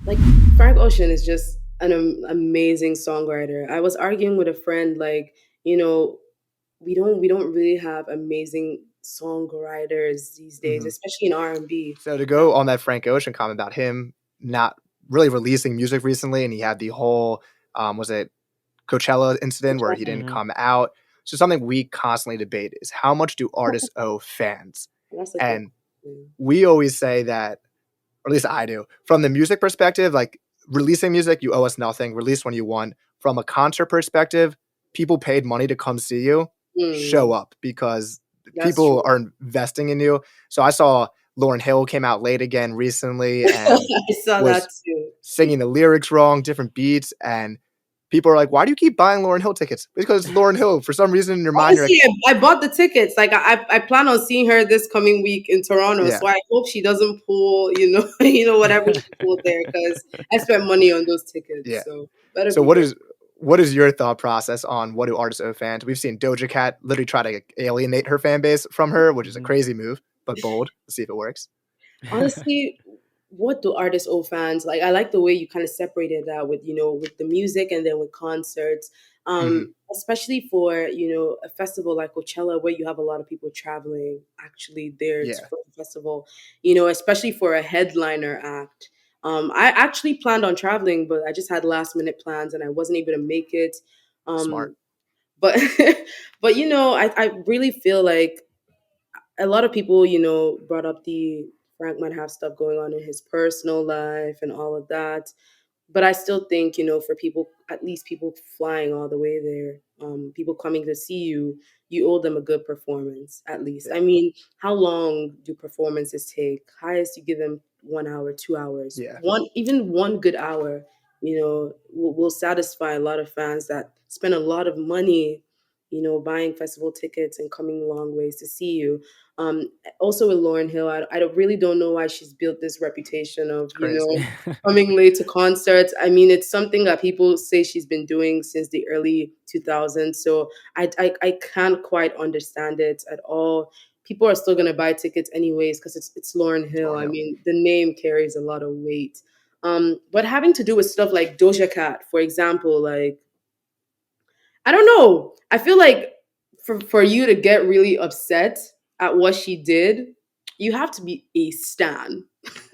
Like Frank Ocean is just an amazing songwriter. I was arguing with a friend, like, you know, we don't really have amazing songwriters these days, Mhm. especially in R&B. So to go on that Frank Ocean comment about him not really releasing music recently, and he had the whole, was it Coachella incident where he didn't Mhm. come out. So something we constantly debate is how much do artists owe fans? That's a good And question. we always say that, or at least I do, from the music perspective, like releasing music, you owe us nothing. Release when you want. From a concert perspective, people paid money to come see you. Show Hmm, up because that's people true. are investing in you. So I saw Lauren Hill came out late again recently and I saw that was too. singing the lyrics wrong, different beats, and people are like, "Why do you keep buying Lauren Hill tickets?" Because it's Lauren Hill. For some reason in your mind, you're like, Honestly, I bought the tickets. Like I plan on seeing her this coming week in Toronto. "Yeah, So I hope she doesn't pull, whatever she pulled there because I spent money on those tickets. yeah." So better So be there. what is your thought process on what do artists owe fans? We've seen Doja Cat literally try to alienate her fan base from her, which is a Mhm. crazy move, but bold. Let's see if it works. Honestly, what do artists owe fans? Like I like the way you kind of separated that with, with the music and then with concerts. Mhm. Especially for, a festival like Coachella where you have a lot of people traveling actually there Yeah, for the festival, especially for a headliner act. I actually planned on traveling, but I just had last minute plans and I wasn't able to make it. smart. Um, but but I really feel like a lot of people, brought up the Frank might have stuff going on in his personal life and all of that. But I still think, for people, at least people flying all the way there, people coming to see you, you owe them a good performance, at least. I Yeah, mean, how long do performances take? Highest you give them 1 hour, 2 hours, yeah, even one good hour, will satisfy a lot of fans that spend a lot of money, buying festival tickets and coming long ways to see you. Also with Lauren Hill, I really don't know why she's built this reputation of, it's crazy. coming late to concerts. I mean, it's something that people say she's been doing since the early 2000s. So I can't quite understand it at all. People are still going to buy tickets anyways because it's Lauren It's Hill. Lauren I Hill. mean, the name carries a lot of weight. But having to do with stuff like Doja Cat, for example, like I don't know. I feel like for you to get really upset at what she did, you have to be a stan.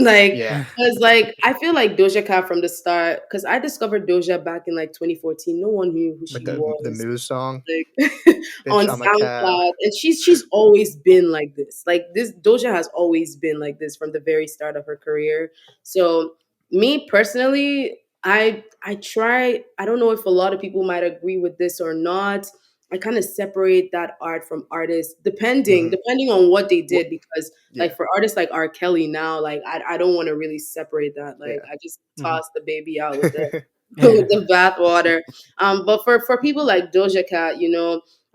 Like, Yeah, because like I feel like Doja Cat from the start, because I discovered Doja back in like 2014. No one knew who like she the was. Moose song, Like "Bitch, on I'm a cow." SoundCloud, and she's always been like this. Like this Doja has always been like this from the very start of her career. So me personally, I try. I don't know if a lot of people might agree with this or not. I kind of separate that art from artists, depending Mhm. depending on what they What? did. Because like Yeah, for artists like R. Kelly now, like I don't want to really separate that. Like yeah. I just Mhm. toss the baby out with the with the bathwater. But for people like Doja Cat,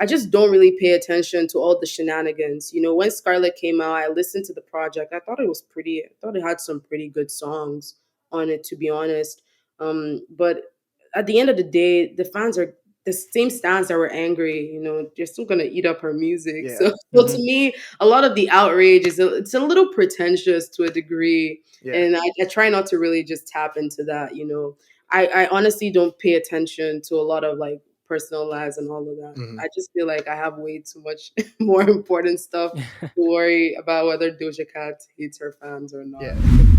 I just don't really pay attention to all the shenanigans. When Scarlett came out, I listened to the project. I thought it was pretty. I thought it had some pretty good songs on it, to be honest. But at the end of the day, the fans are the same stands that were angry. They're still gonna eat up her music. Yeah, So to Mhm. me, a lot of the outrage it's a little pretentious to a degree, yeah. and I try not to really just tap into that. I honestly don't pay attention to a lot of like personal lives and all of that. Mhm. I just feel like I have way too much more important stuff to worry about whether Doja Cat hates her fans or Yeah. not.